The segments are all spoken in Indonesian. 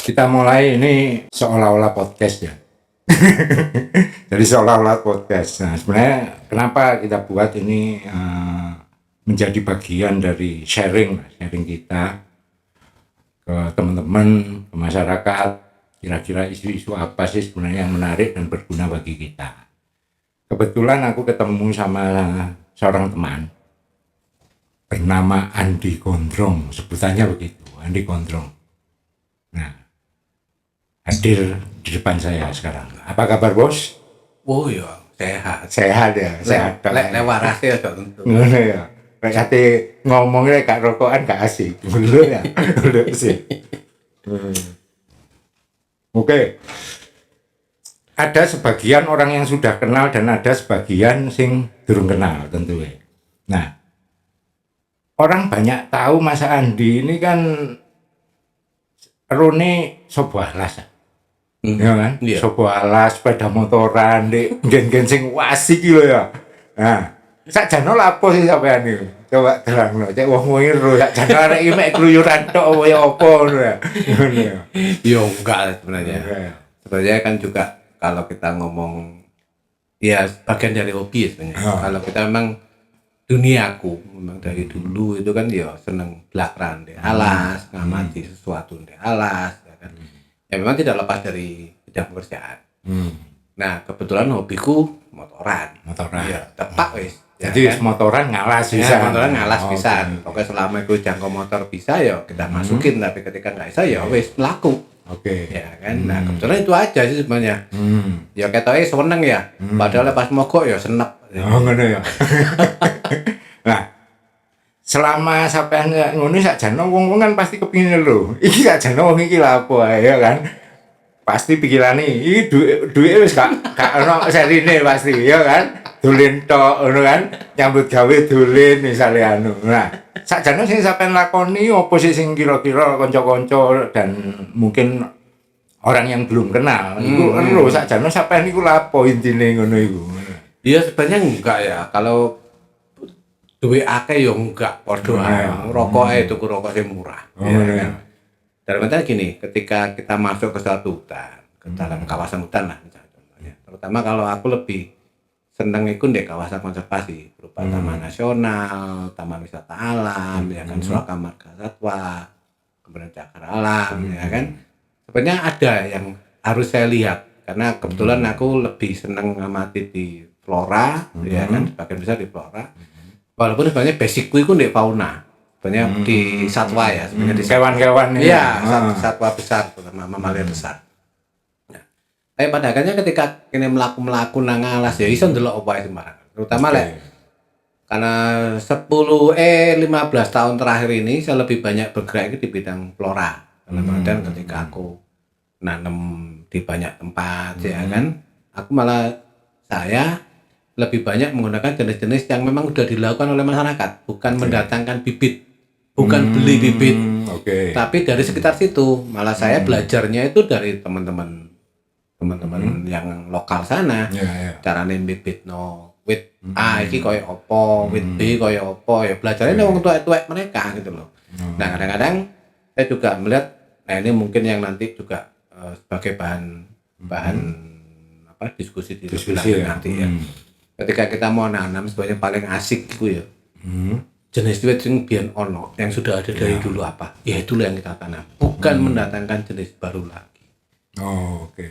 Kita mulai ini seolah-olah podcast ya. Jadi seolah-olah podcast. Nah, sebenarnya kenapa kita buat ini menjadi bagian dari sharing kita ke teman-teman, ke masyarakat. Kira-kira isu-isu apa sih sebenarnya yang menarik dan berguna bagi kita. Kebetulan aku ketemu sama seorang teman bernama Andi Gondrong, sebutannya begitu, Andi Gondrong. Nah, hadir di depan saya sekarang. Apa kabar, Bos? Oh ya, sehat. Sehat ya, sehat. Lek waras ya tentu. Ngono ya. Kayak ate ngomongnya gak rokokan gak asik. Dulu ya. Dulu sih. Oke. Ada sebagian orang yang sudah kenal dan ada sebagian sing durung kenal tentunya. Nah, orang banyak tahu Mas Andi ini kan Rone sebuah alas. Ya kan? Iya. Sebuah alas sepeda motoran di gen-gen sing wasik iki lho ya. Nah, sakjane lha apa sih sampean iki? Coba terangno, cek wong ngiru sakjane arek iki mek kluyuran tok kaya apa ngono ya. Ngono ya. Yo enggak sebenarnya. Oke. Sebenarnya kan juga kalau kita ngomong ya bagian dari hobi ya sebenarnya. Kalau kita memang duniaku memang dari dulu itu kan ya seneng belakran di alas, ngamati sesuatu di alas ya kan. Ya memang tidak lepas dari bidang pekerjaan. Nah, kebetulan hobiku motoran. Ya, tepak wis. Jadi Ya kan? motoran ngalas Ya, bisa. motoran ngalas Oh, bisa. oke. Pokoknya selama itu jangkau motor bisa ya kita masukin, tapi ketika nggak bisa ya wis melaku. Oke. Ya kan. Nah, kebetulan itu aja sih sebenarnya. Ya ketoke seneng ya. Padahal pas mogok ya senep. Oh ngono ya. Nah, selama sampean ngono sakjane wong-wong kan pasti kepingin lho. Iki sakjane wong iki lha apa ae ya kan. Pasti pikirane iki duit wis gak ono serine pasti ya kan. Dolen tok ngono kan. Nyambut gawe dolen misale anu. Nah, sakjane sing sampean lakoni apa sih sing kira-kira kanca-kanca dan mungkin orang yang belum kenal iku ero sakjane sampean iku lha apa intine ngono iku. Ya sebenarnya enggak ya. Kalau duit akeh ya enggak padha ae. Rokok ae tuku rokok sing murah. Ya kan. Dalam artian gini, ketika kita masuk ke suatu hutan, ke dalam kawasan hutan lah misalnya contohnya. Terutama kalau aku lebih seneng iku ndek kawasan konservasi berupa taman nasional, taman wisata alam, ya kan Suaka Marga Satwa, kemudian cagar alam, ya kan. Sebenarnya ada yang harus saya lihat karena kebetulan aku lebih seneng ngamati di flora, ya kan, sebagian besar di flora. Walaupun sebenarnya basicku itu di fauna, sebenarnya di satwa ya, sebenarnya di Kewan-kewan iya, satwa besar, terutama mamalia besar. Nah, tapi pada akhirnya ketika ini melaku nang alas ya iso ndelok apa sembarangan. Terutama lek karena 15 tahun terakhir ini saya lebih banyak bergerak di bidang flora. Kemudian ketika aku nanam di banyak tempat ya kan, aku malah saya lebih banyak menggunakan jenis-jenis yang memang sudah dilakukan oleh masyarakat, bukan mendatangkan bibit, bukan beli bibit, tapi dari sekitar situ. Malah saya belajarnya itu dari teman-teman yang lokal sana, carane bibit no, wit A iki koyo opo, wit B koyo opo, ya belajarnya wong tuwek-tuwek mereka gitu loh. Nah kadang-kadang saya juga melihat, nah ini mungkin yang nanti juga sebagai bahan apa diskusi nanti ya. Ketika kita mau nanam sebenarnya paling asik itu ya jenis wit yang biyen ono yang sudah ada dari dulu apa ya itulah yang kita tanam, bukan mendatangkan jenis baru lagi.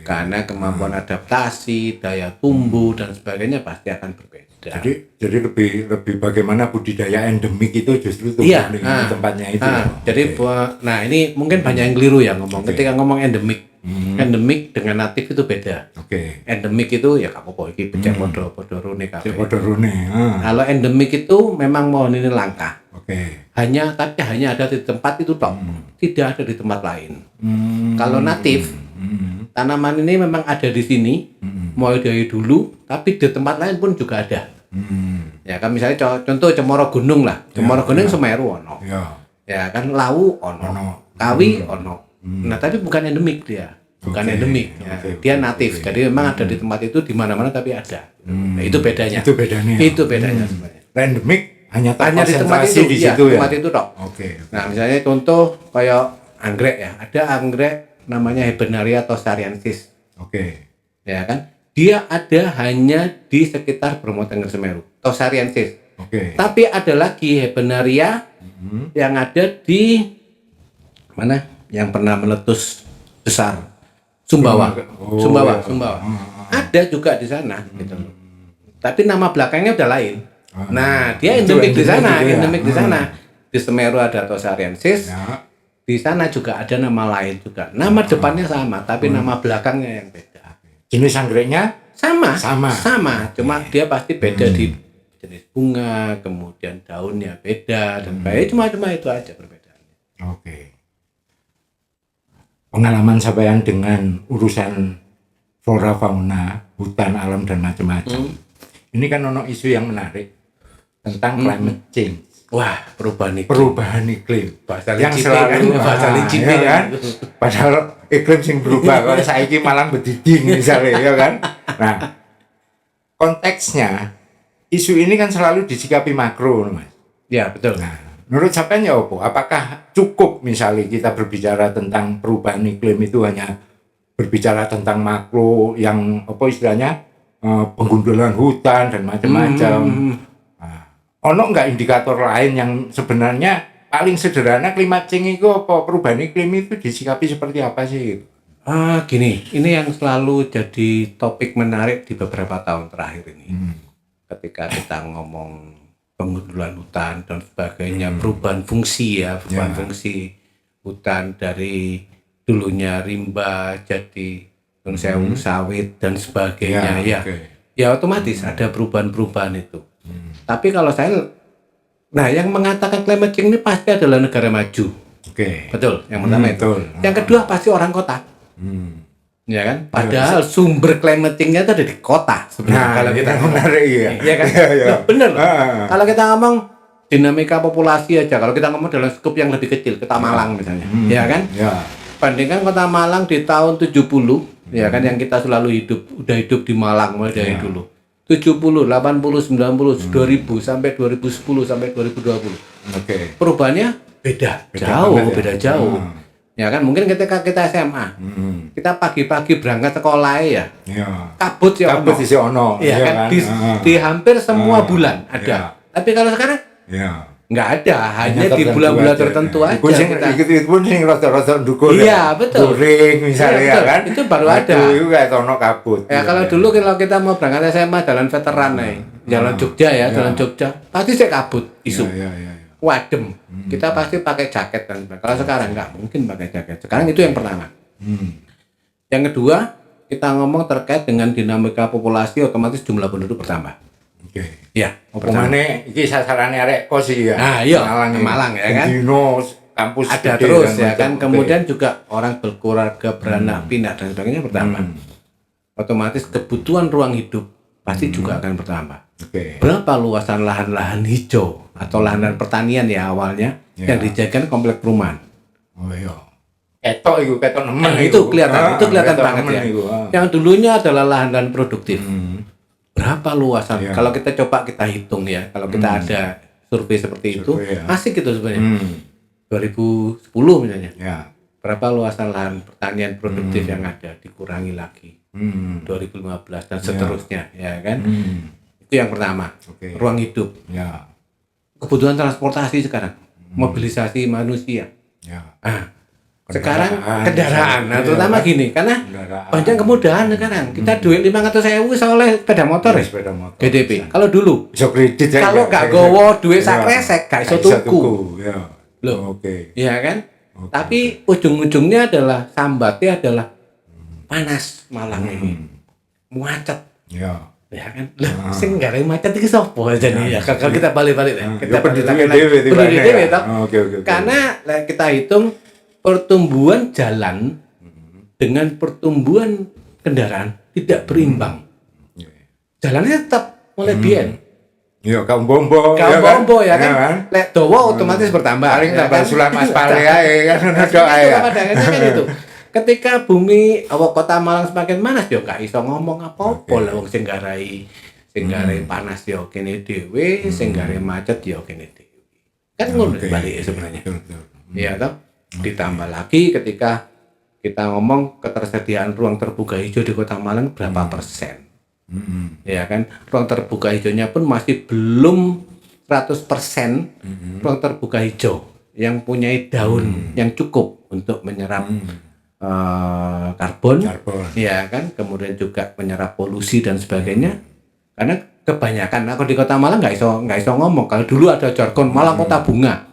Karena kemampuan adaptasi, daya tumbuh dan sebagainya pasti akan berbeda. Jadi lebih bagaimana budidaya endemik itu justru tumbuh di tempatnya itu. Jadi nah ini mungkin banyak yang keliru ya ngomong. Ketika ngomong endemik, endemik dengan natif itu beda. Endemik itu ya apa iki becek podo rune kabeh. Kalau endemik itu memang pohon ini langka. Hanya ada di tempat itu tok. Tidak ada di tempat lain. Kalau natif, tanaman ini memang ada di sini, mulai dari dulu, tapi di tempat lain pun juga ada. Ya kan misalnya contoh Cemoro Gunung lah. Cemoro Gunung Semeru ono. Ya kan Lawu ono. Kawi ono. Nah, tapi bukan endemik dia. Bukan endemik. Ya. Dia natif. Jadi memang ada di tempat itu di mana-mana tapi ada. Nah, itu bedanya. Itu bedanya sebenarnya. Endemik hanya di tempat itu, di situ ya. Tempat itu tok. Nah, misalnya contoh kayak anggrek ya. Ada anggrek namanya Hebenaria tosariensis. Oke. Ya kan? Dia ada hanya di sekitar Bromo Tengger Semeru, tosariensis. Oke. Tapi ada lagi Hebenaria yang ada di mana? Yang pernah meletus besar, Sumbawa. Oh, Sumbawa, ya. Sumbawa. Ada juga di sana gitu loh. Tapi nama belakangnya udah lain. Nah, dia Itu endemik di sana, endemik gitu ya? endemik di sana. Di Semeru ada tosariensis. Ya. Di sana juga ada nama lain juga. Nama depannya sama, tapi nama belakangnya yang beda. Jenis anggreknya Sama. Sama. Cuma dia pasti beda di jenis bunga, kemudian daunnya beda dan cuma itu aja perbedaannya. oke. Pengalaman sampean dengan urusan flora fauna, hutan alam dan macam-macam. Ini kan ono isu yang menarik tentang climate change. Wah, perubahan iklim. Perubahan iklim Bahasa yang Licin selalu kan, bahasa Licin ya kan? kan. Padahal iklim sing berubah kalau saiki malang bediding misalnya ya kan. Nah, konteksnya isu ini kan selalu disikapi makro, Mas. Ya, betul. Nah, menurut sampean ya apa? Apakah cukup misalnya kita berbicara tentang perubahan iklim itu hanya berbicara tentang makro yang apa istilahnya penggundulan hutan dan macam-macam. Ono nggak indikator lain yang sebenarnya paling sederhana climate change itu apa perubahan iklim itu disikapi seperti apa sih? Gini, ini yang selalu jadi topik menarik di beberapa tahun terakhir ini. Ketika kita ngomong penggundulan hutan dan sebagainya, perubahan fungsi ya, perubahan fungsi hutan dari dulunya rimba jadi sewu sawit dan sebagainya ya otomatis ada perubahan-perubahan itu. Tapi kalau nah yang mengatakan climate change ini pasti adalah negara maju. Betul, yang pertama itu. Betul. Yang kedua pasti orang kota. Ya kan? Padahal sumber climate change-nya itu ada di kota sebenarnya. Nah, kalau kita menarik ya. Iya kan? Loh, bener. Kalau kita ngomong dinamika populasi aja, kalau kita ngomong dalam skup yang lebih kecil, Kota Malang misalnya. Ya kan? Ya. Bandingkan Kota Malang di tahun 70, ya kan, yang kita selalu udah hidup di Malang mulai dari dulu. 70, 80, 90, 2000 sampai 2010 sampai 2020. Perubahannya beda jauh. Ya kan, mungkin ketika kita SMA, kita pagi-pagi berangkat sekolah ya. Kabut ya ono. Kabut isi ono. Iya kan? Di hampir semua bulan ada. Tapi kalau sekarang nggak ada, hanya di bulan-bulan tertentu aja. Itu pun sing rada-rada ndukur. Iya, betul. Guring misalnya Iya, ya kan. Itu baru ada. Itu kayak ono kabut. Ya kalau dulu kalau kita mau berangkat SMA jalan veteran nih, jalan Jogja ya, jalan Jogja, pasti saya kabut isu. Wadem. Kita pasti pakai jaket kan. Kalau sekarang nggak mungkin pakai jaket. Sekarang itu yang pertama. Yang kedua, kita ngomong terkait dengan dinamika populasi, otomatis jumlah penduduk bertambah. Ya, Pemane iki sasarane arek kos iki ya. Nah, iya, Malang ya kan. Dino kampus ada gede terus dan ya kan. macam Kemudian juga orang berkeluarga, beranak, pinak dan sebagainya bertambah. Otomatis kebutuhan ruang hidup pasti juga akan bertambah. Berapa luasan lahan-lahan hijau atau lahan pertanian ya awalnya yang dijadikan komplek perumahan. Oh iya. Ketok nemen. Nah, itu kelihatan banget ya. Yang dulunya adalah lahan-lahan produktif. Berapa luasan? Kalau kita coba kita hitung ya, kalau kita ada survei seperti itu, asik gitu sebenarnya. 2010 misalnya. Berapa luasan lahan pertanian produktif yang ada, dikurangi lagi. 2015 dan seterusnya, ya kan? Itu yang pertama. Ruang hidup. Kebutuhan transportasi sekarang, mobilisasi manusia. Sekarang kendaraan, nah terutama gini, karena banyak kemudahan sekarang. Kita duit 500.000 oleh sepeda motor ya, BDP. Kalau dulu, bisa kredit ya. kalau gak gowo duit sak kresek, gak iso tuku. Loh, iya kan? Tapi ujung-ujungnya adalah sambatnya adalah panas Malang ini, macet. Ya kan? Lah, sing gak macet iki sapa jane ya? Kalau kita balik-balik ya. Kita balik lagi. Karena kita hitung pertumbuhan jalan dengan pertumbuhan kendaraan tidak berimbang. Jalannya tetap mulai biyen. Iya, kaum bombo ya kan. Lek dawa otomatis bertambah. Paling tambah sulam aspal ae kan ono tok ae. Kan itu. Ketika bumi kota Malang semakin panas yo gak iso ngomong apa-apa lah wong sing garai panas yo kene dhewe, sing garai macet yo kene dhewe. Kan ngono balik sebenarnya. Iya toh? Ditambah lagi ketika kita ngomong ketersediaan ruang terbuka hijau di Kota Malang berapa persen. Ya kan, ruang terbuka hijaunya pun masih belum 100% ruang terbuka hijau yang punya daun yang cukup untuk menyerap karbon, ya kan, kemudian juga menyerap polusi dan sebagainya. Karena kebanyakan aku di Kota Malang nggak iso ngomong. Kalau dulu ada jargon Malang Kota Bunga,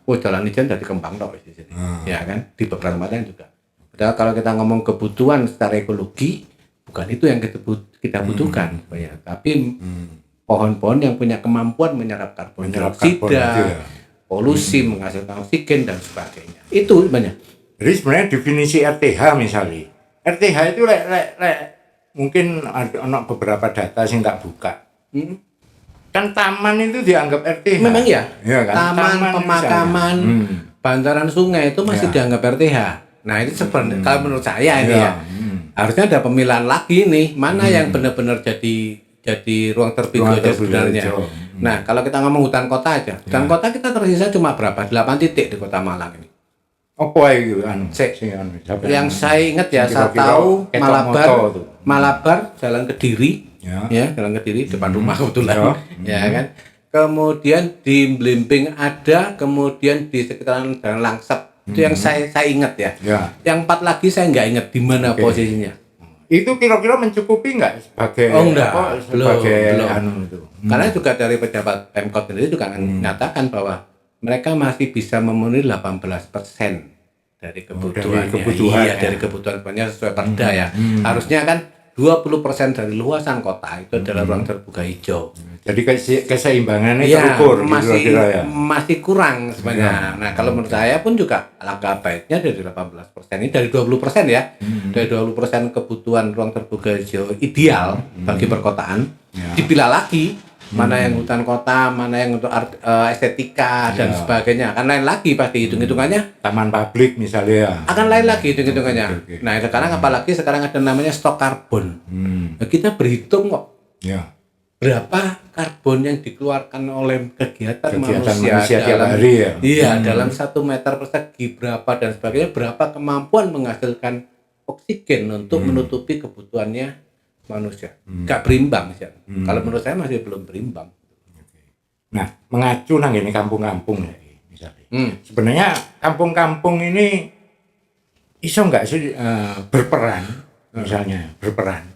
oh jalan hijau dari kembang dok di sini, ya kan, di beberapa tempat juga. Padahal kalau kita ngomong kebutuhan secara ekologi, bukan itu yang kita butuhkan, ya. Tapi pohon-pohon yang punya kemampuan menyerap karbon dioksida, polusi, menghasilkan oksigen dan sebagainya. Itu banyak. Jadi sebenarnya definisi RTH misalnya, RTH itu mungkin ada beberapa data yang tak buka. Kan taman itu dianggap RTH. Memang ya. Kan? Taman pemakaman, bantaran sungai itu masih dianggap RTH. Nah itu sebenarnya kalau menurut saya ini ya, harusnya ada pemilahan lagi nih, mana yang benar-benar jadi ruang terbuka hijau sebenarnya. Nah kalau kita ngomong hutan kota aja, hutan kota kita tersisa cuma berapa? 8 titik di Kota Malang ini. Apa itu? Yang saya ingat ya, saya tahu Malabar Jalan Kediri, Jalan Kediri depan rumah kebetulan, ya kan. Kemudian di Blimbing ada, kemudian di sekitaran Jalan Langsep, itu yang saya ingat ya. Yang 4 lagi saya nggak ingat di mana posisinya. Itu kira-kira mencukupi nggak sebagai belum. Itu? Karena juga dari pejabat Pemkot sendiri juga menyatakan bahwa mereka masih bisa memenuhi 18% dari kebutuhan. Dari kebutuhan sebenarnya sesuai perda ya. Harusnya kan 20% dari luasan kota itu adalah ruang terbuka hijau. Jadi keseimbangannya terukur masih kurang sebenarnya. Nah, kalau menurut saya pun juga langkah baiknya dari 18% ini dari 20% ya. Dari 20% kebutuhan ruang terbuka hijau ideal bagi perkotaan dipilah lagi. Mana yang hutan kota, mana yang untuk estetika dan sebagainya. Akan lain lagi pasti hitung-hitungannya. Taman publik misalnya. Akan lain lagi hitung-hitungannya. Nah, sekarang apalagi sekarang ada namanya stok karbon. Nah, kita berhitung kok. Berapa karbon yang dikeluarkan oleh kegiatan manusia tiap hari ya. Dalam 1 meter persegi berapa dan sebagainya, berapa kemampuan menghasilkan oksigen untuk menutupi kebutuhannya manusia. Gak berimbang sih. Kalau menurut saya masih belum berimbang. Nah, mengacu nang ini kampung-kampung misalnya. Sebenarnya kampung-kampung ini iso nggak sih berperan, misalnya berperan.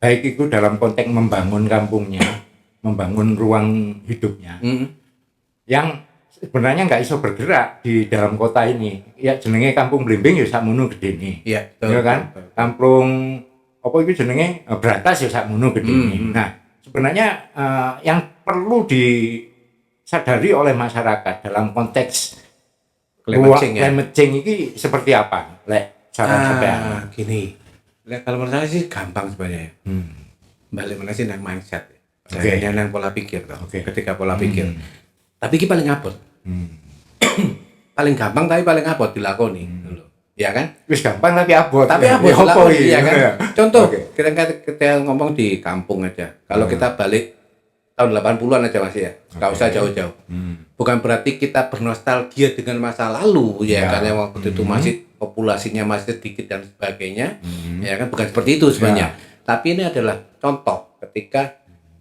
Baik itu dalam konteks membangun kampungnya, membangun ruang hidupnya. Yang sebenarnya nggak iso bergerak di dalam kota ini. Ya jenenge Kampung Blimbing ya sakmono gedene. Iya, kan? Kampung apa itu jenenge Bratas ya sakmono gedene. Nah, sebenarnya yang perlu disadari oleh masyarakat dalam konteks climate change ini seperti apa? Gini. Kalau menurut saya sih gampang sebenarnya. Balik mana sih nang mindset. Nang pola pikir toh. Ketika pola pikir. Tapi ini paling abot. Paling gampang tapi paling abot dilakoni. Ya kan? Wis gampang tapi abot. Tapi abot ya kan. Contoh, kita ngomong di kampung aja. Kalau kita balik tahun 80-an aja Mas ya. Enggak usah jauh-jauh. Bukan berarti kita bernostalgia dengan masa lalu ya, karena waktu itu masih populasinya masih sedikit dan sebagainya. Ya kan, bukan seperti itu sebenarnya. Tapi ini adalah contoh ketika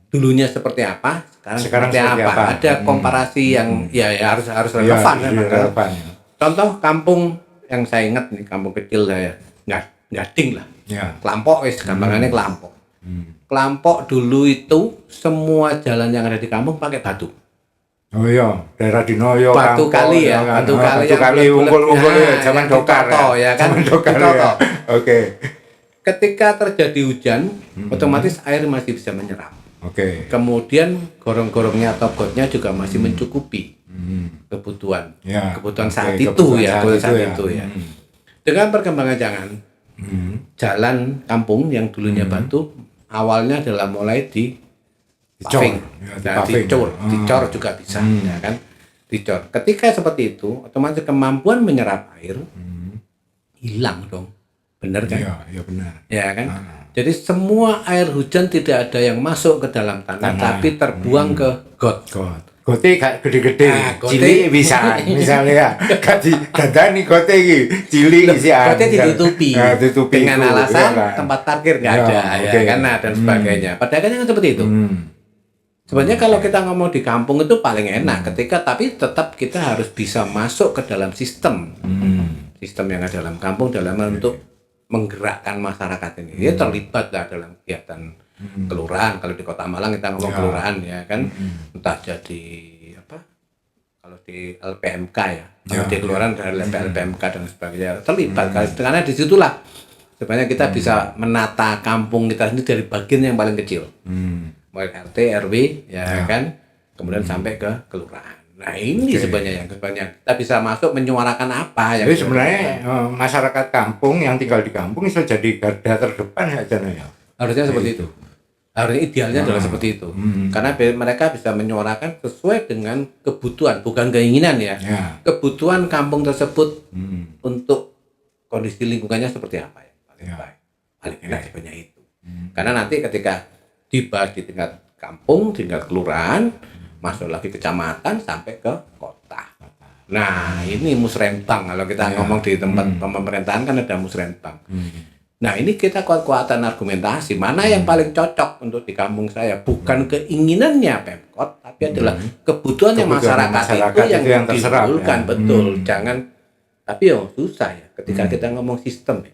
dulunya seperti apa, sekarang seperti apa. Ada komparasi yang ya harus relevan. Contoh kampung yang saya ingat nih, kampung kecil saya, Gading lah. Kelampok gampangannya Kelampok. Kelampok dulu itu semua jalan yang ada di kampung pakai batu. Oh iya, daerah Dinoyo, batu kali ya, batu kali unggul-unggul ya, zaman Dokar ya kan. Oke. Ketika terjadi hujan, otomatis air masih bisa menyerap. Kemudian gorong-gorongnya atau gotnya juga masih mencukupi kebutuhan saat itu ya. Dengan perkembangan jalan kampung yang dulunya batu, awalnya adalah mulai di paving, dicor juga bisa, ya kan? Dicor. Ketika seperti itu, otomatis kemampuan menyerap air hilang dong, benar kan? Iya benar. Ya kan? Jadi semua air hujan tidak ada yang masuk ke dalam tanah. Tapi terbuang ke got. Gote gak gede-gede, Gote. cilik bisa misalnya ya. Gak didandani gote iki, cilik isian. Gote ditutupi. Tutupi Dengan itu, alasan ya kan? tempat parkir nggak Ya, ada, oke. ya kan, nah, dan sebagainya. Padahal kan seperti itu. Sebenarnya kalau kita ngomong di kampung itu paling enak ketika, tapi tetap kita harus bisa masuk ke dalam sistem. Sistem yang ada dalam kampung dalam untuk menggerakkan masyarakat ini. Dia terlibat lah dalam kegiatan kelurahan. Kalau di Kota Malang kita ngomong kelurahan ya kan, entah jadi apa? Kalau di LPMK ya, kalau di kelurahan dari LPMK dan sebagainya terlibat. Karena disitulah sebenarnya kita bisa menata kampung kita sendiri dari bagian yang paling kecil. Mulai RT, RW, ya kan, kemudian sampai ke kelurahan. Nah ini sebenarnya yang kita bisa masuk menyuarakan apa yang Jadi sebenarnya masyarakat kampung yang tinggal di kampung bisa jadi garda terdepan ya Jana ya. harusnya seperti itu. Harusnya idealnya adalah seperti itu. Karena mereka bisa menyuarakan sesuai dengan kebutuhan, bukan keinginan ya. Kebutuhan kampung tersebut untuk kondisi lingkungannya seperti apa ya. Paling baik. Paling enak sebenarnya itu. Karena nanti ketika dibahas di tingkat kampung, tingkat kelurahan, masuk lagi kecamatan sampai ke kota. Nah, ini musrenbang kalau kita ngomong di tempat pemerintahan kan ada musrenbang. Nah, ini kita kekuatan argumentasi mana yang paling cocok untuk di kampung saya, bukan keinginannya Pemkot, tapi adalah kebutuhan masyarakat itu yang ditimbulkan, ya. Betul. Jangan, tapi susah ya ketika kita ngomong sistem.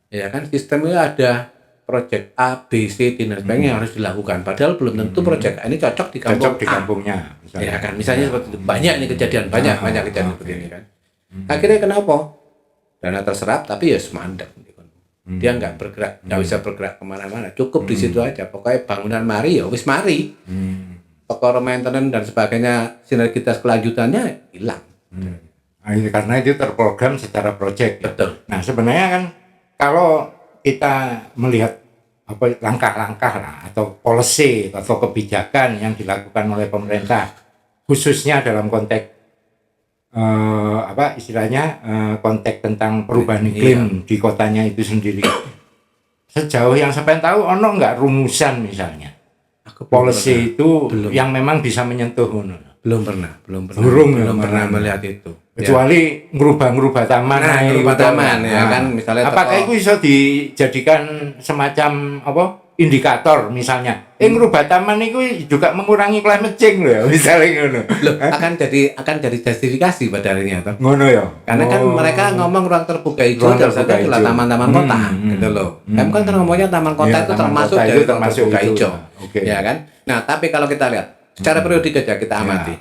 Ya kan, sistemnya ada proyek A, B, C, dan sebagainya yang harus dilakukan. Padahal belum tentu proyek A ini cocok di kampung di kampungnya. Ya kan, misalnya seperti itu. Banyak ini kejadian, banyak kejadian seperti ini kan. Akhirnya kenapa? Dana terserap tapi ya semandek. Dia nggak bergerak, nggak bisa bergerak kemana-mana. Cukup di situ aja. Pokoknya bangunan mari ya wis mari. Perkara maintenance dan sebagainya, sinergitas kelanjutannya hilang. Karena itu terprogram secara proyek. Betul. Nah sebenarnya kan kalau kita melihat apa langkah-langkah lah atau policy atau kebijakan yang dilakukan oleh pemerintah khususnya dalam konteks konteks tentang perubahan iklim di kotanya itu sendiri. Sejauh yang saya tahu ono nggak rumusan misalnya policy itu yang memang bisa menyentuh belum pernah melihat itu. Kecuali ngerubah taman, taman ya kan, misalnya apakah itu bisa dijadikan semacam indikator misalnya ngerubah taman itu juga mengurangi climate change loh ya, misalnya ngono. akan jadi justifikasi pada akhirnya toh. Ngono ya. Karena kan mereka ngomong ruang terbuka hijau dan saja adalah taman-taman kota gitu loh. Kan ngomongnya taman kota itu termasuk dari ruang terbuka hijau. Ya kan? Nah, tapi kalau kita lihat secara periodik aja kita amati.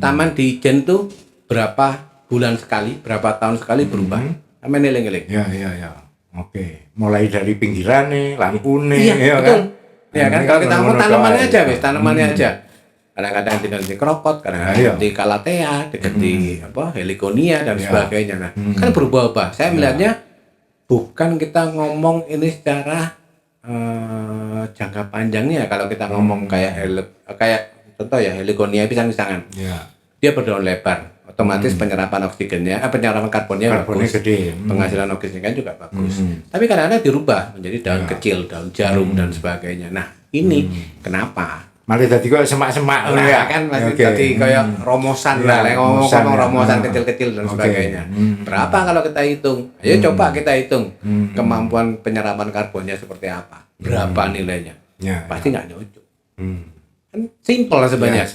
Taman di Ijen tuh berapa bulan sekali, berapa tahun sekali berubah. Sampai ngiling-ngiling. Ya. Oke. Mulai dari pinggiran nih, lampu nih, ya betul. Kan? Ya kan, kalau kita ngomong tanamannya aja, tanamannya aja. Kadang-kadang diganti krokot, kadang-kadang di kalatea, diganti heliconia dan sebagainya. Nah, kan berubah-ubah. Saya melihatnya bukan kita ngomong ini secara jangka panjangnya. Kalau kita ngomong kayak contoh ya heliconia pisang-pisangan. Dia berdaun lebar. Otomatis penyerapan oksigennya, penyerapan karbonnya bagus, gede. Penghasilan oksigennya kan juga bagus. Tapi kadang-kadang dirubah menjadi daun kecil, daun jarum dan sebagainya. Nah ini kenapa? Malah tadi kok semak-semak kan masih tadi kayak romosan lah, ngomong romosan kecil-kecil dan sebagainya. Berapa kalau kita hitung? Ayo coba kita hitung kemampuan penyerapan karbonnya seperti apa? Berapa nilainya? Pasti nggak nyocok. Kan simpel sebenarnya.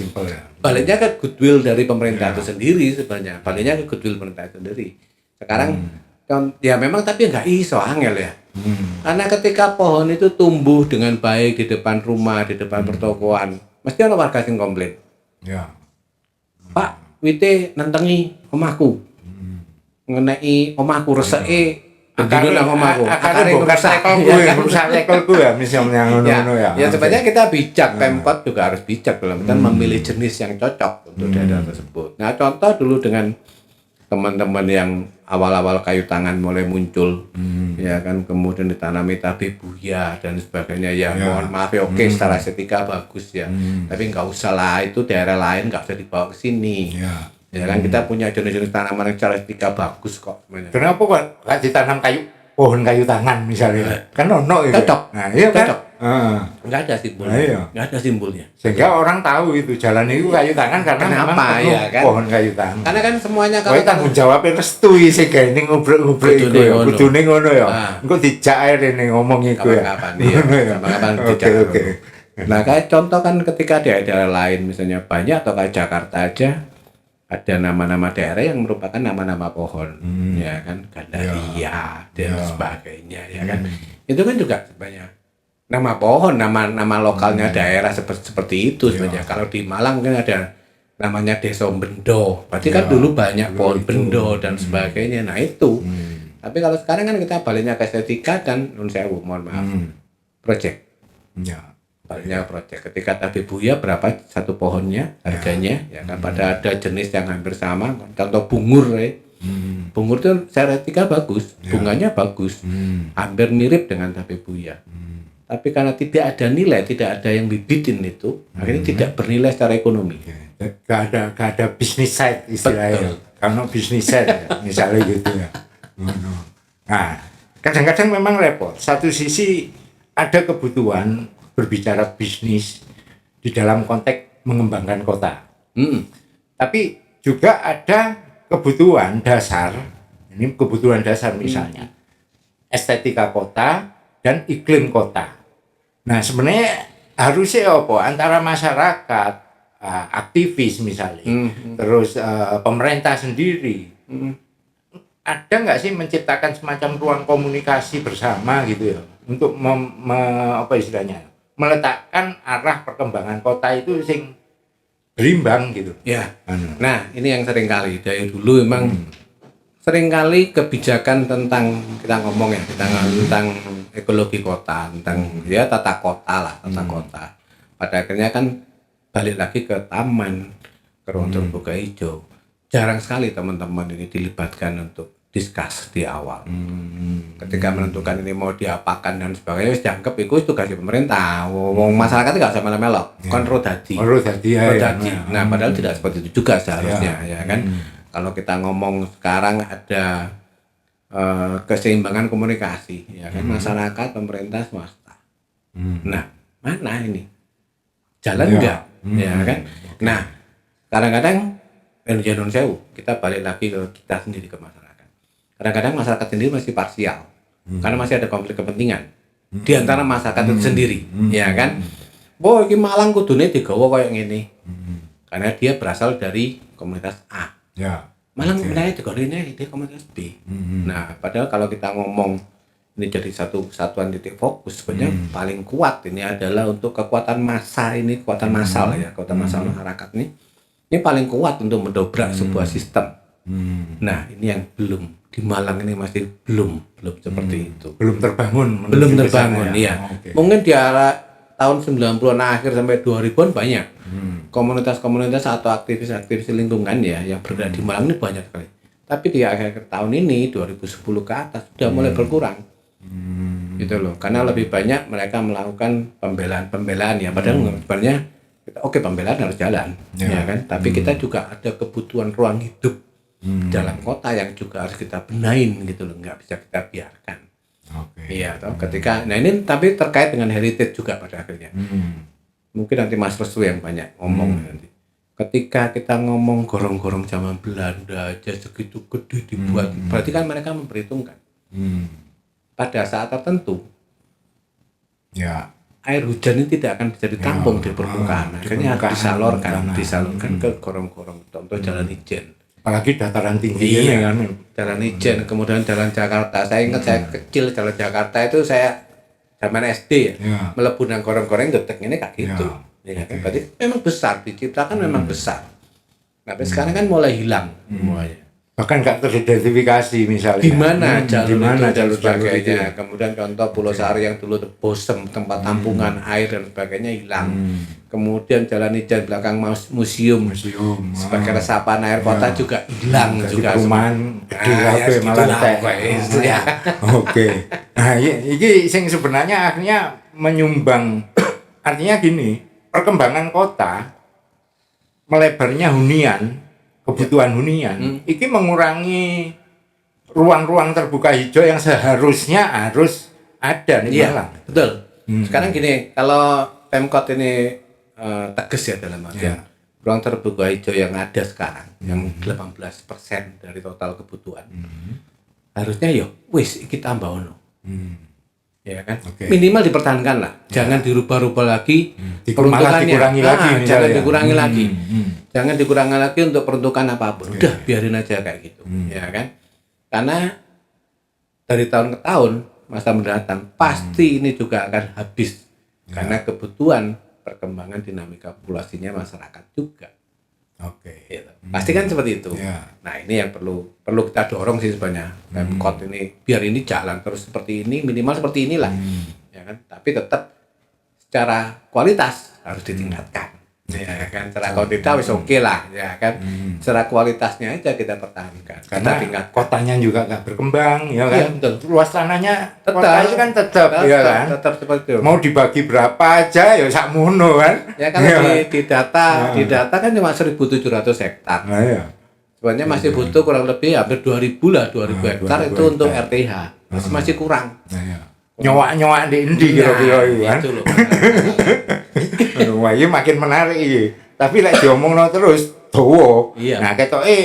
Baliknya ke goodwill dari pemerintah itu sendiri sebenarnya. Baliknya ke goodwill pemerintah itu sendiri. Sekarang ya memang tapi nggak iso angel ya. Karena ketika pohon itu tumbuh dengan baik di depan rumah, di depan pertokoan, mesti ada warga yang komplain. Pak, wite nentengi omahku. Ngenei omahku reseke akare rusak lekelku ya misalnya ngono ya. Ya sebenarnya kita bijak, Pemkot juga harus bijak dalam memilih jenis yang cocok untuk daerah tersebut. Nah, contoh dulu dengan teman-teman yang awal-awal kayu tangan mulai muncul, ya kan, kemudian ditanami tabe buya dan sebagainya. Ya mohon maaf ya, oke, secara estetika bagus ya, tapi nggak usah lah, itu daerah lain nggak usah dibawa ke sini. Ya kan, kita punya jenis-jenis tanaman yang secara estetika bagus kok. Kenapa kok nggak ditanam pohon kayu tangan misalnya? Kan ono itu. Cocok. Nah, iya kan? Nggak ada simbolnya. Iya. Nggak ada simbolnya. Sehingga orang tahu itu jalan itu kayu tangan karena memang Kenapa, penuh ya kan? pohon kayu tangan. Karena kan semuanya Kowe tanggung jawabnya restu sing gawe ngubrek-ngubrek iku ya. Kudune ngono ya. Engko dijak ae rene ngomong iku ya. kapan-kapan iya. Kapan-kapan dijak. Oke. Nah, kayak contoh kan ketika di daerah lain misalnya banyak atau kayak Jakarta aja ada nama-nama daerah yang merupakan nama-nama pohon, ya kan, Gandaria dan sebagainya, ya kan. Itu kan juga sebenarnya nama pohon, nama lokalnya daerah seperti itu sebenarnya. Kalau di Malang kan ada namanya Desa Bendo, berarti kan dulu banyak pohon bendo dan sebagainya. Nah itu. Tapi kalau sekarang kan kita baliknya ke estetika dan nun sewu, mohon maaf, project. Ya. Baliknya project. Ketika tabebuya berapa satu pohonnya harganya, ya kan. Pada ada jenis yang hampir sama. Contoh bungur, bungur itu estetika bagus, bunganya bagus, hampir mirip dengan tabebuya. Tapi karena tidak ada nilai, tidak ada yang bibitin itu, akhirnya tidak bernilai secara ekonomi. Gak ada bisnis side istilahnya. Karena bisnis side ya, misalnya gitu ya. Nah, kadang-kadang memang repot. Satu sisi ada kebutuhan berbicara bisnis di dalam konteks mengembangkan kota. Tapi juga ada kebutuhan dasar, ini kebutuhan dasar misalnya, estetika kota dan iklim kota. Nah sebenarnya harusnya apa? Antara masyarakat, aktivis misalnya, terus pemerintah sendiri, ada nggak sih menciptakan semacam ruang komunikasi bersama gitu ya, untuk apa istilahnya, meletakkan arah perkembangan kota itu sing berimbang gitu. Ya. Nah ini yang seringkali dari dulu memang seringkali kebijakan tentang kita ngomong ya tentang ekologi kota, tentang ya tata kota. Pada akhirnya kan balik lagi ke taman, ke ruang terbuka hijau. Jarang sekali teman-teman ini dilibatkan untuk diskus di awal. Ketika menentukan ini mau diapakan dan sebagainya, dianggap itu tugas pemerintah. Wong masyarakat nggak usah melok-melok, kan rodadi. Nah, padahal tidak seperti itu juga seharusnya, ya kan. Kalau kita ngomong sekarang ada keseimbangan komunikasi, ya kan, masyarakat, pemerintah, swasta. Nah, mana ini? Jalan enggak, ya kan? Nah, kadang-kadang Indonesia sewu, kita balik lagi ke kita sendiri, ke masyarakat. Kadang-kadang masyarakat sendiri masih parsial, karena masih ada konflik kepentingan di antara masyarakat itu sendiri, ya kan? Boh, ini Malang kudune digawa kayak gini, karena dia berasal dari komunitas A. Ya. Malang wilayah digorengnya di komunitas B. Nah, padahal kalau kita ngomong ini jadi satu kesatuan titik fokus, sebenarnya paling kuat ini adalah untuk kekuatan massa ini, kekuatan massal ya, kekuatan massal masyarakat ini paling kuat untuk mendobrak sebuah sistem. Nah, ini yang belum di Malang ini masih belum seperti itu. Belum terbangun. Iya. Mungkin di arah tahun 90-an akhir sampai 2000-an banyak. Komunitas-komunitas atau aktivis-aktivis lingkungan ya yang bergerak di Malang ini banyak sekali. Tapi di akhir tahun ini 2010 ke atas sudah mulai berkurang. Gitu loh. Karena lebih banyak mereka melakukan pembelaan ya. Padahal sebenarnya pembelaan harus jalan, ya kan? Tapi kita juga ada kebutuhan ruang hidup dalam kota yang juga harus kita benahin gitu loh, nggak bisa kita biarkan. Iya, ketika nah ini tapi terkait dengan heritage juga pada akhirnya. Mungkin nanti Mas Restu yang banyak ngomong nanti. Ketika kita ngomong gorong-gorong zaman Belanda aja segitu gede dibuat, berarti kan mereka memperhitungkan. Pada saat tertentu, ya air hujan ini tidak akan bisa ditampung di permukaan, akhirnya harus disalurkan ke gorong-gorong. Contoh Jalan Ijen. Apalagi dataran tinggi ini kan. Jalan Ijen, kemudian Jalan Jakarta. Saya ingat saya kecil Jalan Jakarta itu saya zaman SD melebu nang gorong-gorong detek ini kayak gitu. Ya, kan? Berarti memang besar, diciptakan memang besar. Tapi sekarang kan mulai hilang semuanya. Bahkan nggak teridentifikasi misalnya. Di mana jalur sebagainya. Kemudian contoh Pulau Sari yang dulu Bosem, tempat tampungan air dan sebagainya hilang. Kemudian Jalan Ijen belakang museum sebagai resapan air kota juga hilang juga. Perumahan gede malah ya. Oke. Nah, ini sing sebenarnya akhirnya menyumbang. Artinya gini, perkembangan kota melebarnya hunian, kebutuhan hunian, ini mengurangi ruang-ruang terbuka hijau yang seharusnya harus ada di Malang. Betul. Sekarang gini, kalau Pemkot ini tegas ya dalam artian ruang terbuka hijau yang ada sekarang, yang 18% dari total kebutuhan, harusnya ya wis iki tambah ono. Ya kan, minimal dipertahankan lah, jangan dirubah-rubah lagi peruntukannya, dikurangi lagi, jangan dikurangi lagi, jangan dikurangi lagi untuk peruntukan apapun, udah biarin aja kayak gitu, ya kan, karena dari tahun ke tahun masa mendatang pasti ini juga akan habis karena kebutuhan perkembangan dinamika populasinya masyarakat juga. Gitu. Pasti kan seperti itu. Nah ini yang perlu kita dorong sih sebenarnya. Pemkot ini biar ini jalan terus seperti ini, minimal seperti inilah, ya kan. Tapi tetap secara kualitas harus ditingkatkan. Ya kan, secara kuantitas wis oke lah, ya kan. Secara kualitasnya aja kita pertahankan. Karena kotanya juga nggak berkembang, ya kan. Iya, betul. Luas tanahnya Tetap, kota itu kan tetap, ya kan. Tetap seperti itu. Mau dibagi berapa aja ya sakmono kan. Ya kalau di data kan cuma 1.700 hektar. Nah, iya. Sebenarnya masih butuh kurang lebih hampir 2.000 lah, 2.000 hektar itu untuk RTH. Masih kurang. Nah, iya. Nyowak-nyowak di endi kira-kira itu kan. Itu loh. Wah, ini makin menarik ini. Tapi lek diomongno terus dawa. Iya. Nah, ketoke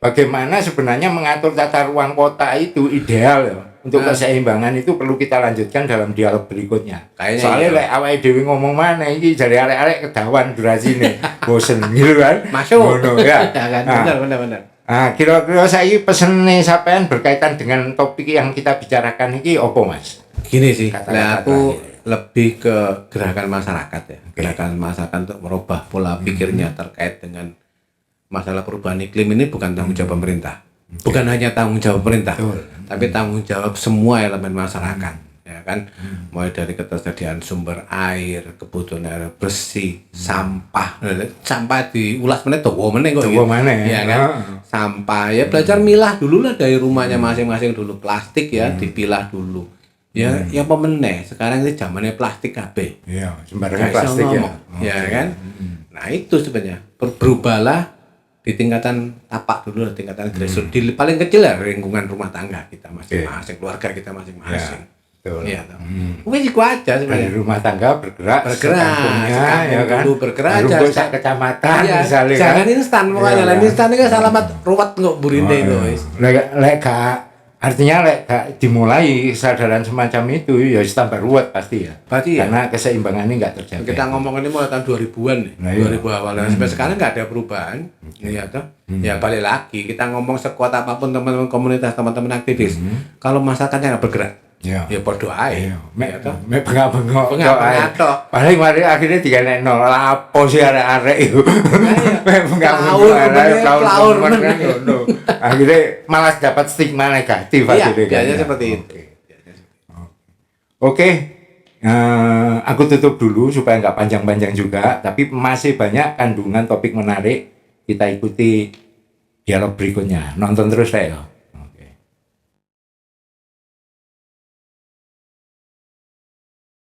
bagaimana sebenarnya mengatur tata ruang kota itu ideal ya. Untuk keseimbangan itu perlu kita lanjutkan dalam dialog berikutnya. Kayaknya Soalnya lek awake dhewe ngomong mana iki jare arek-arek kedawan durasine. Bosen gitu kan. Masuk. Ngono ya. Kan? Benar. Nah, kira-kira saiki pesene sampean berkaitan dengan topik yang kita bicarakan iki opo, Mas? Gini sih, Kata-kata aku terakhir. lebih ke gerakan masyarakat ya. Gerakan masyarakat untuk merubah pola pikirnya terkait dengan masalah perubahan iklim ini bukan tanggung jawab pemerintah. Bukan hanya tanggung jawab pemerintah, tapi tanggung jawab semua elemen masyarakat, ya kan. Mulai dari ketersediaan sumber air, kebutuhan air bersih, sampah diulas meneh dawa meneh kok. Dawa meneh. Ya kan. Sampah ya belajar milah dulu lah dari rumahnya masing-masing dulu, plastik ya dipilah dulu. Ya, yang pemeneh sekarang ini zamannya plastik kabeh. Iya, sembarangan plastik ya. Ya kan? Nah, itu sebenarnya berubahlah di tingkatan tapak dulu, tingkatan grassroots, di paling kecil ya lingkungan rumah tangga kita masing-masing, keluarga kita masing-masing. Betul. Iya, mungkin itu aja sebenarnya. Dari rumah tangga bergerak sekampungnya, ya kan. Dulu bergerak Baru aja. sak kecamatan Iya, misalnya jangan kan. instan pokoknya. Iya, Lah kan. instan ini kan salamat ruwet kok burinde itu wis. Lek gak artinya lek gak dimulai kesadaran semacam itu ya tambah ruwet pasti ya. Pasti ya. Karena keseimbangannya nggak terjaga. Kita ngomong ini mulai tahun 2000-an nih. Nah, iya. 2000 awal sampai sekarang nggak ada perubahan. Iya toh. Ya balik lagi kita ngomong sekuat apapun teman-teman komunitas, teman-teman aktivis. Kalau masyarakatnya nggak bergerak, Iya. ya podo ae. Iya, Ya toh. mek bengak-bengok. Bengak-bengak tok. Paling mari akhirnya diganekno. Lah apa sih arek-arek itu. Mek Plaur meneh, plaur kan meneh. ngono. Akhirnya malah dapat stigma negatif Iya, akhirnya. biasanya kan. seperti itu. Oke. Aku tutup dulu supaya nggak panjang-panjang juga, tapi masih banyak kandungan topik menarik. Kita ikuti dialog berikutnya. Nonton terus ya.